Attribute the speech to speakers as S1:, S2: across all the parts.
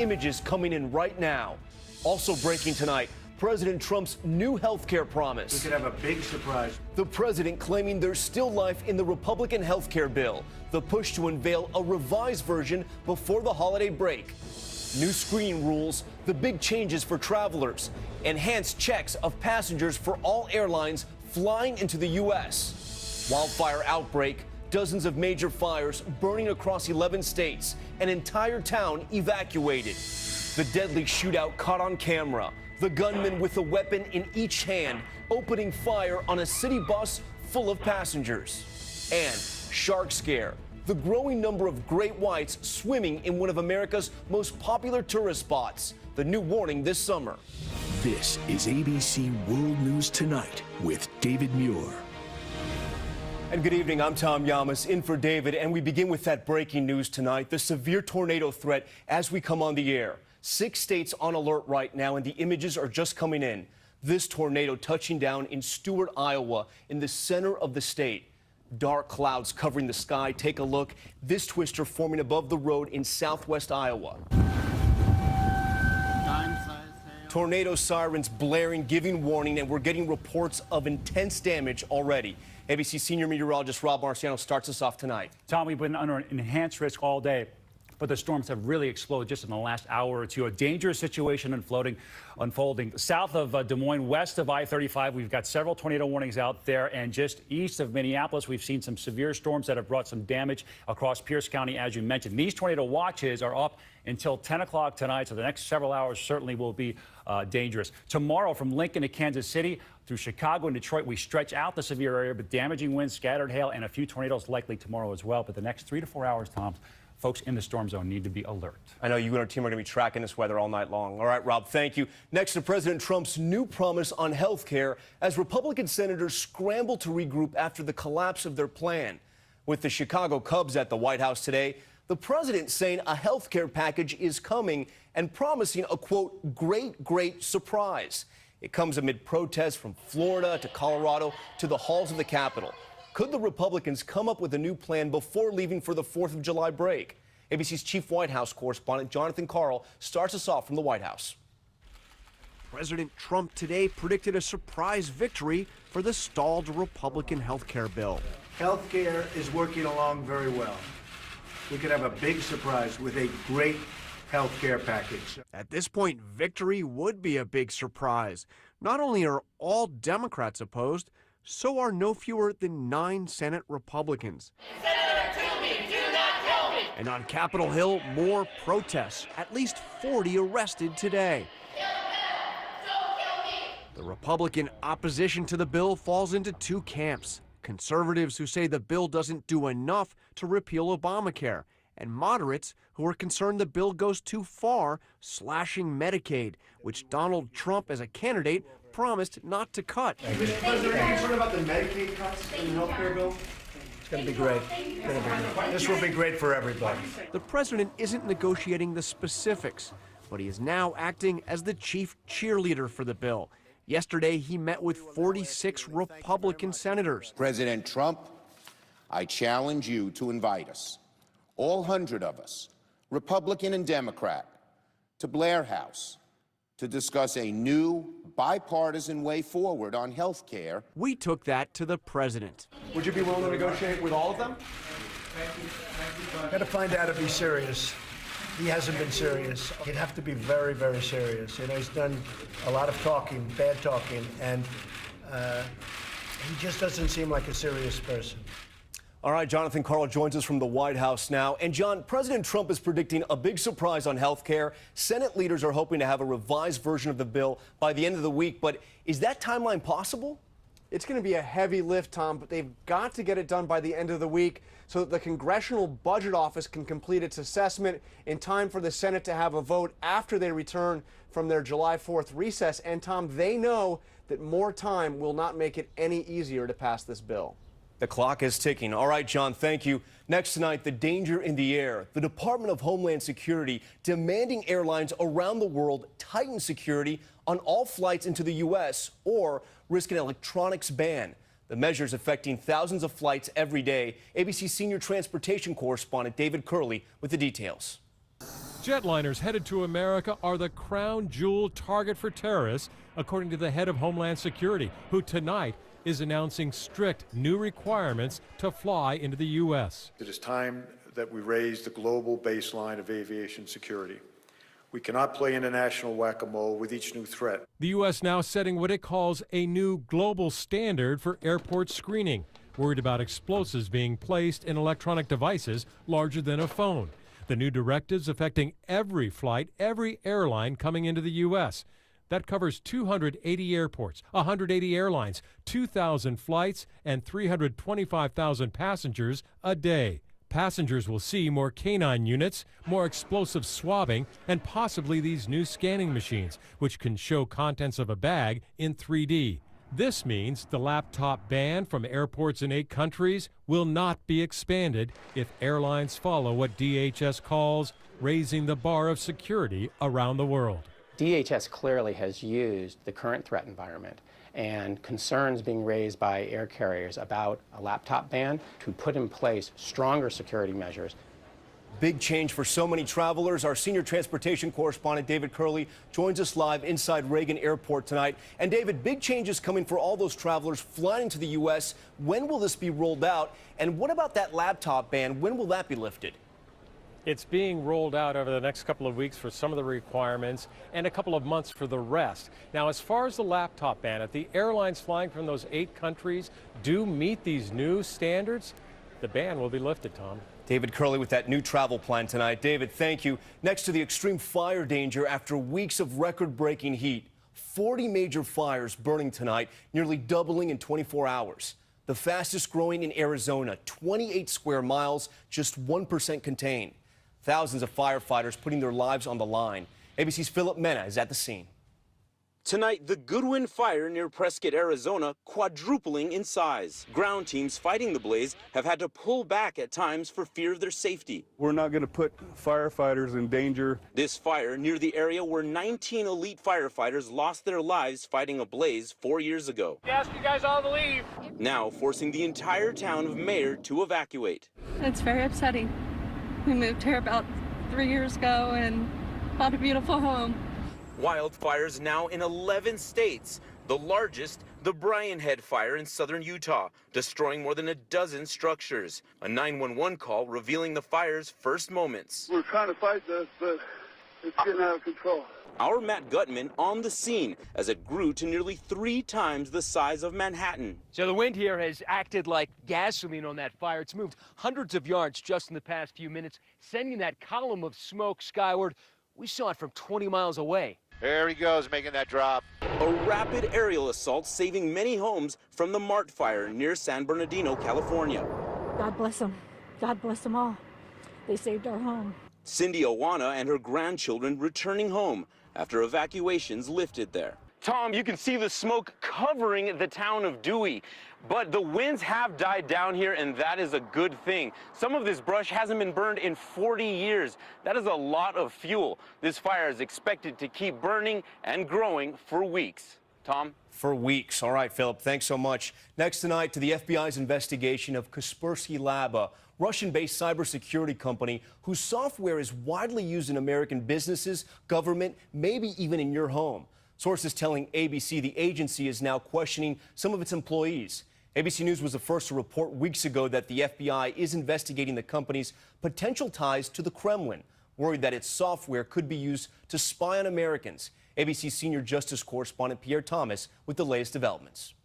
S1: images coming in right now. Also breaking tonight, President Trump's new health care promise.
S2: We could have a big surprise.
S1: The president claiming there's still life in the Republican health care bill. The push to unveil a revised version before the holiday break. New screening rules, the big changes for travelers, enhanced checks of passengers for all airlines flying into the U.S. Wildfire outbreak, dozens of major fires burning across 11 states, an entire town evacuated. The deadly shootout caught on camera. The gunman with a weapon in each hand opening fire on a city bus full of passengers. And shark scare. The growing number of great whites swimming in one of America's most popular tourist spots. The new warning this summer.
S3: This is ABC World News Tonight with David Muir.
S1: And good evening, I'm Tom Yamas, in for David, and we begin with that breaking news tonight, the severe tornado threat as we come on the air. 6 states on alert right now, and the images are just coming in. This tornado touching down in Stewart, Iowa, in the center of the state. Dark clouds covering the sky. Take a look. This twister forming above the road in southwest Iowa. Tornado sirens blaring, giving warning, and we're getting reports of intense damage already. ABC senior meteorologist Rob Marciano starts us off tonight.
S4: Tom, we've been under an enhanced risk all day, but the storms have really exploded just in the last hour or two. A dangerous situation unfolding south of Des Moines, west of I-35. We've got several tornado warnings out there, and just east of Minneapolis, we've seen some severe storms that have brought some damage across Pierce County, as you mentioned. These tornado watches are up until 10 o'clock tonight, so the next several hours certainly will be dangerous. Tomorrow, from Lincoln to Kansas City through Chicago and Detroit, we stretch out the severe area, but damaging winds, scattered hail, and a few tornadoes likely tomorrow as well. But the next 3 to 4 hours, Tom, folks in the storm zone need to be alert.
S1: I know you and our team are going to be tracking this weather all night long. All right, Rob, thank you. Next to President Trump's new promise on health care as Republican senators scramble to regroup after the collapse of their plan. With the Chicago Cubs at the White House today, the president saying a health care package is coming and promising a, quote, great surprise. It comes amid protests from Florida to Colorado to the halls of the Capitol. Could the Republicans come up with a new plan before leaving for the 4th of July break? ABC's chief White House correspondent Jonathan Karl starts us off from the White House.
S5: President Trump today predicted a surprise victory for the stalled Republican health care bill.
S2: Health care is working along very well. We could have a big surprise with a great health care package.
S5: At this point, victory would be a big surprise. Not only are all Democrats opposed, so are no fewer than 9 Senate Republicans.
S6: Senator, kill me, do not kill me.
S5: And on Capitol Hill, more protests. At least 40 arrested today.
S6: Kill him, don't kill me.
S5: The Republican opposition to the bill falls into 2 camps. Conservatives who say the bill doesn't do enough to repeal Obamacare, and moderates who are concerned the bill goes too far, slashing Medicaid, which Donald Trump, as a candidate, promised not to cut.
S2: Mr. President, are you concerned about the Medicaid cuts in the health care bill? It's going to be great. This will be great for everybody.
S5: The president isn't negotiating the specifics, but he is now acting as the chief cheerleader for the bill. Yesterday, he met with 46 Republican senators.
S7: President Trump, I challenge you to invite us, all 100 of us, Republican and Democrat, to Blair House to discuss a new bipartisan way forward on health care.
S5: We took that to the president.
S2: Would you be willing to negotiate with all of them? Got to find out if he's serious. He hasn't been serious. He'd have to be very serious. You know, he's done a lot of talking, bad talking, and he just doesn't seem like a serious person.
S1: All right, Jonathan Karl joins us from the White House now. And John, President Trump is predicting a big surprise on health care. Senate leaders are hoping to have a revised version of the bill by the end of the week. But is that timeline possible?
S8: It's going to be a heavy lift, Tom, but they've got to get it done by the end of the week so that the Congressional Budget Office can complete its assessment in time for the Senate to have a vote after they return from their July 4th recess. And, Tom, they know that more time will not make it any easier to pass this bill.
S1: The clock is ticking. All right, John, thank you. Next tonight, the danger in the air. The Department of Homeland Security demanding airlines around the world tighten security on all flights into the U.S. or risk an electronics ban. The measures affecting thousands of flights every day. ABC senior transportation correspondent David Curley with the details.
S9: Jetliners headed to America are the crown jewel target for terrorists, according to the head of Homeland Security, who tonight is announcing strict new requirements to fly into the U.S.
S10: It is time that we raise the global baseline of aviation security. We cannot play international whack-a-mole with each new threat.
S9: The U.S. now setting what it calls a new global standard for airport screening, worried about explosives being placed in electronic devices larger than a phone. The new directives affecting every flight, every airline coming into the U.S. That covers 280 airports, 180 airlines, 2,000 flights, and 325,000 passengers a day. Passengers will see more canine units, more explosive swabbing, and possibly these new scanning machines, which can show contents of a bag in 3D. This means the laptop ban from airports in 8 countries will not be expanded if airlines follow what DHS calls raising the bar of security around the world.
S11: DHS clearly has used the current threat environment and concerns being raised by air carriers about a laptop ban to put in place stronger security measures.
S1: Big change for so many travelers. Our senior transportation correspondent, David Curley, joins us live inside Reagan Airport tonight. And David, big changes coming for all those travelers flying to the U.S. When will this be rolled out? And what about that laptop ban? When will that be lifted?
S9: It's being rolled out over the next couple of weeks for some of the requirements and a couple of months for the rest. Now, as far as the laptop ban, if the airlines flying from those 8 countries do meet these new standards, the ban will be lifted, Tom.
S1: David Curley with that new travel plan tonight. David, thank you. Next to the extreme fire danger after weeks of record-breaking heat. 40 major fires burning tonight, nearly doubling in 24 hours. The fastest growing in Arizona, 28 square miles, just 1% contained. Thousands of firefighters putting their lives on the line. ABC's Philip Mena is at the scene.
S12: Tonight, the Goodwin fire near Prescott, Arizona, quadrupling in size. Ground teams fighting the blaze have had to pull back at times for fear of their safety.
S13: We're not going to put firefighters in danger.
S12: This fire near the area where 19 elite firefighters lost their lives fighting a blaze 4 years ago.
S14: Ask you guys all to leave.
S12: Now forcing the entire town of Mayer to evacuate.
S15: It's very upsetting. We moved here about 3 years ago and bought a beautiful home.
S12: Wildfires now in 11 states. The largest, the Bryan Head fire in southern Utah, destroying more than a dozen structures. A 911 call revealing the fire's first moments.
S16: We're trying to fight this, but it's getting out of control.
S12: Our Matt Gutman on the scene as it grew to nearly 3 times the size of Manhattan.
S14: So the wind here has acted like gasoline on that fire. It's moved hundreds of yards just in the past few minutes, sending that column of smoke skyward. We saw it from 20 miles away.
S17: There he goes, making that drop.
S12: A rapid aerial assault saving many homes from the Mart fire near San Bernardino, California.
S18: God bless them. God bless them all. They saved our home.
S12: Cindy Owana and her grandchildren returning home after evacuations lifted there. Tom, you can see the smoke covering the town of Dewey, but the winds have died down here, and that is a good thing. Some of this brush hasn't been burned in 40 years. That is a lot of fuel. This fire is expected to keep burning and growing for weeks. Tom?
S1: For weeks. All right, Philip, thanks so much. Next tonight, to the FBI's investigation of Kaspersky Lab, a Russian-based cybersecurity company whose software is widely used in American businesses, government, maybe even in your home. Sources telling ABC the agency is now questioning some of its employees. ABC News was the first to report weeks ago that the FBI is investigating the company's potential ties to the Kremlin, worried that its software could be used to spy on Americans. ABC senior justice correspondent Pierre Thomas with the latest developments.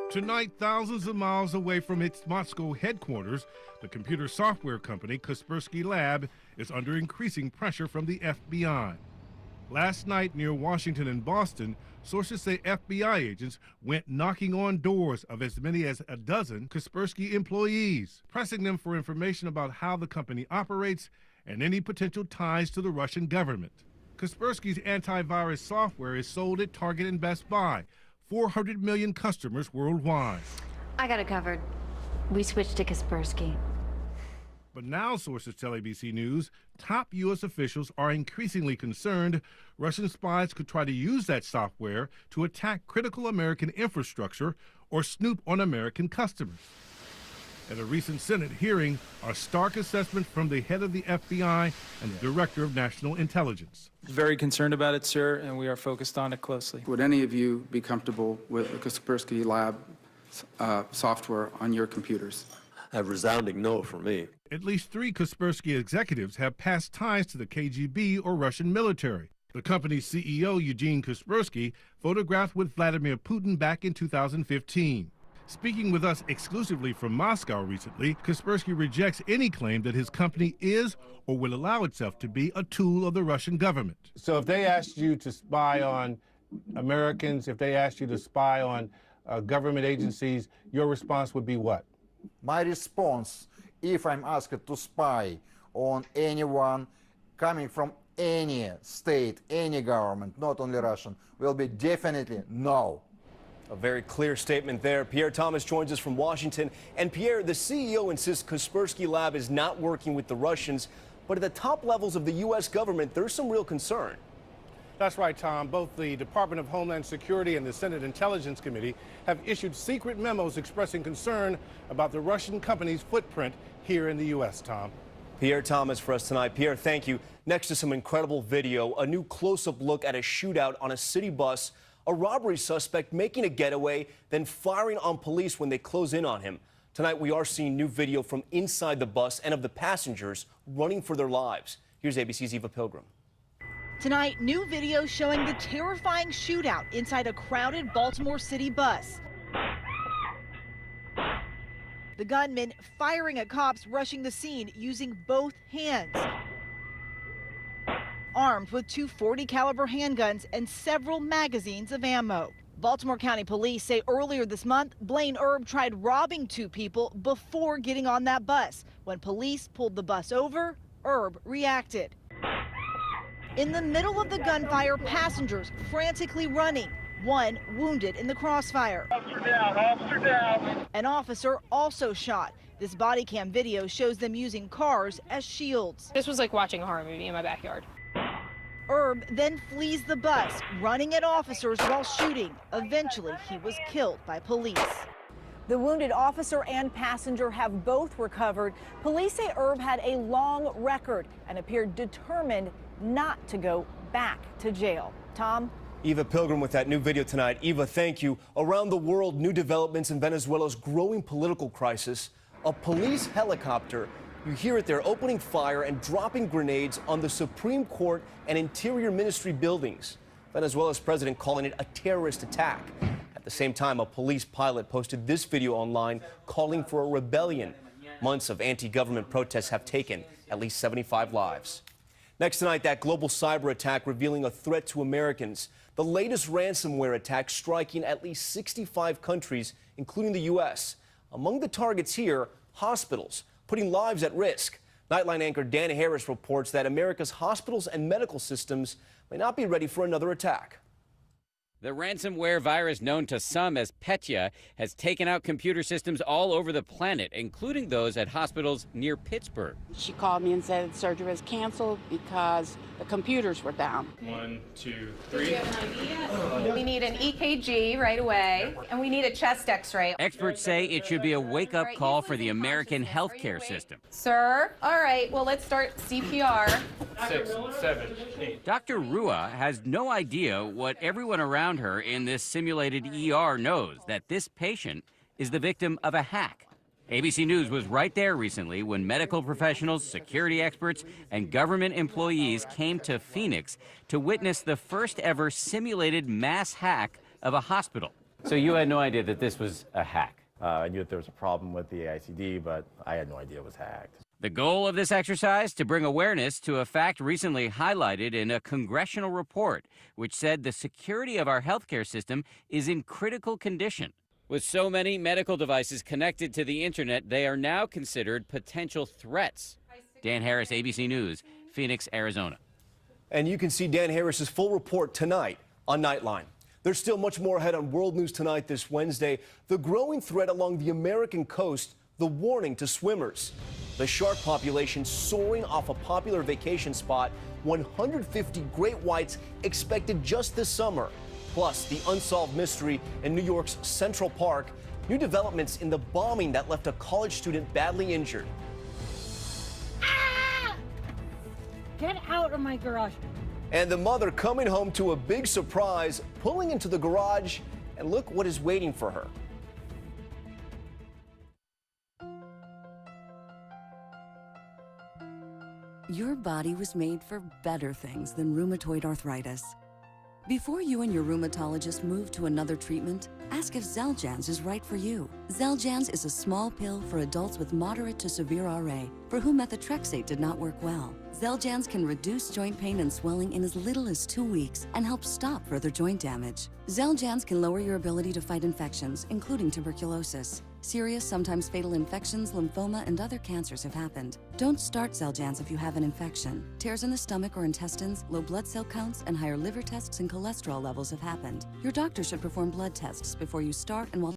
S19: Tonight, thousands of miles away from its Moscow headquarters, the computer software company Kaspersky Lab is under increasing pressure from the FBI. Last night near Washington and Boston, sources say FBI agents went knocking on doors of as many as a dozen Kaspersky employees, pressing them for information about how the company operates and any potential ties to the Russian government. Kaspersky's antivirus software is sold at Target and Best Buy, 400 million customers worldwide.
S20: I got it covered. We switched to Kaspersky.
S19: But now, sources tell ABC News, top U.S. officials are increasingly concerned Russian spies could try to use that software to attack critical American infrastructure or snoop on American customers. at a recent Senate hearing are stark assessments from the head of the FBI and the Director of National Intelligence.
S21: Very concerned about it, sir, and we are focused on it closely.
S22: Would any of you be comfortable with the Kaspersky Lab software on your computers?
S23: A resounding no for me.
S19: At least 3 Kaspersky executives have past ties to the KGB or Russian military. The company's CEO, Eugene Kaspersky, photographed with Vladimir Putin back in 2015. Speaking with us exclusively from Moscow recently, Kaspersky rejects any claim that his company is or will allow itself to be a tool of the Russian government.
S24: So if they asked you to spy on Americans, if they asked you to spy on government agencies, your response would be what?
S25: My response, if I'm asked to spy on anyone coming from any state, any government, not only Russian, will be definitely no.
S1: A very clear statement there. Pierre Thomas joins us from Washington. And Pierre, the CEO insists Kaspersky Lab is not working with the Russians, but at the top levels of the U.S. government, there's some real concern.
S24: That's right, Tom. Both the Department of Homeland Security and the Senate Intelligence Committee have issued secret memos expressing concern about the Russian company's footprint here in the U.S., Tom.
S1: Pierre Thomas for us tonight. Pierre, thank you. Next to some incredible video, a new close-up look at a shootout on a city bus, a robbery suspect making a getaway, then firing on police when they close in on him. Tonight, we are seeing new video from inside the bus and of the passengers running for their lives. Here's ABC's Eva Pilgrim.
S26: Tonight, new video showing the terrifying shootout inside a crowded Baltimore City bus. The gunman firing at cops rushing the scene using both hands. Armed with 2 .40 caliber handguns and several magazines of ammo. Baltimore County Police say earlier this month, Blaine Erb tried robbing 2 people before getting on that bus. When police pulled the bus over, Erb reacted. In the middle of the gunfire, passengers frantically running. 1 wounded in the crossfire.
S16: Officer down, officer down.
S26: An officer also shot. This body cam video shows them using cars as shields.
S27: This was like watching a horror movie in my backyard.
S26: Erb then flees the bus, running at officers while shooting. Eventually, he was killed by police. The wounded officer and passenger have both recovered. Police say Erb had a long record and appeared determined not to go back to jail. Tom?
S1: Eva Pilgrim with that new video tonight. Eva, thank you. Around the world, new developments in Venezuela's growing political crisis. A police helicopter, you hear it there, opening fire and dropping grenades on the Supreme Court and Interior Ministry buildings. Venezuela's president calling it a terrorist attack. At the same time, a police pilot posted this video online calling for a rebellion. Months of anti-government protests have taken at least 75 lives. Next tonight, that global cyber attack revealing a threat to Americans. The latest ransomware attack striking at least 65 countries, including the U.S. Among the targets here, hospitals, putting lives at risk. Nightline anchor Dan Harris reports that America's hospitals and medical systems may not be ready for another attack.
S28: The ransomware virus known to some as Petya has taken out computer systems all over the planet, including those at hospitals near Pittsburgh.
S29: She called me and said surgery was canceled because the computers were down.
S21: 1, 2, 3.
S30: Do you have an idea? We need an EKG right away, and we need a chest x-ray.
S28: Experts say it should be a wake-up call for the American healthcare system.
S30: Sir? All right, well, let's start CPR.
S21: 6, 7, 8.
S28: Dr. Rua has no idea what everyone around her in this simulated ER knows, that this patient is the victim of a hack. ABC News was right there recently when medical professionals, security experts, and government employees came to Phoenix to witness the first ever simulated mass hack of a hospital.
S31: So you had no idea that this was a hack? I knew that there was a problem with the AICD, but I had no idea it was hacked.
S28: The goal of this exercise, to bring awareness to a fact recently highlighted in a congressional report, which said the security of our healthcare system is in critical condition. With so many medical devices connected to the internet, they are now considered potential threats. Dan Harris, ABC News, Phoenix, Arizona.
S1: And you can see Dan Harris's full report tonight on Nightline. There's still much more ahead on World News Tonight this Wednesday. The growing threat along the American coast, the warning to swimmers. The shark population soaring off a popular vacation spot, 150 great whites expected just this summer. Plus, the unsolved mystery in New York's Central Park. New developments in the bombing that left a college student badly injured.
S18: Get out of my garage.
S1: And the mother coming home to a big surprise, pulling into the garage, and look what is waiting for her.
S2: Your body was made for better things than rheumatoid arthritis. Before you and your rheumatologist move to another treatment, ask if Xeljanz is right for you. Xeljanz is a small pill for adults with moderate to severe RA, for whom methotrexate did not work well. Xeljanz can reduce joint pain and swelling in as little as 2 weeks and help stop further joint damage. Xeljanz can lower your ability to fight infections, including tuberculosis. Serious, sometimes fatal infections, lymphoma, and other cancers have happened. Don't start Xeljanz if you have an infection. Tears in the stomach or intestines, low blood cell counts, and higher liver tests and cholesterol levels have happened. Your doctor should perform blood tests before you start and while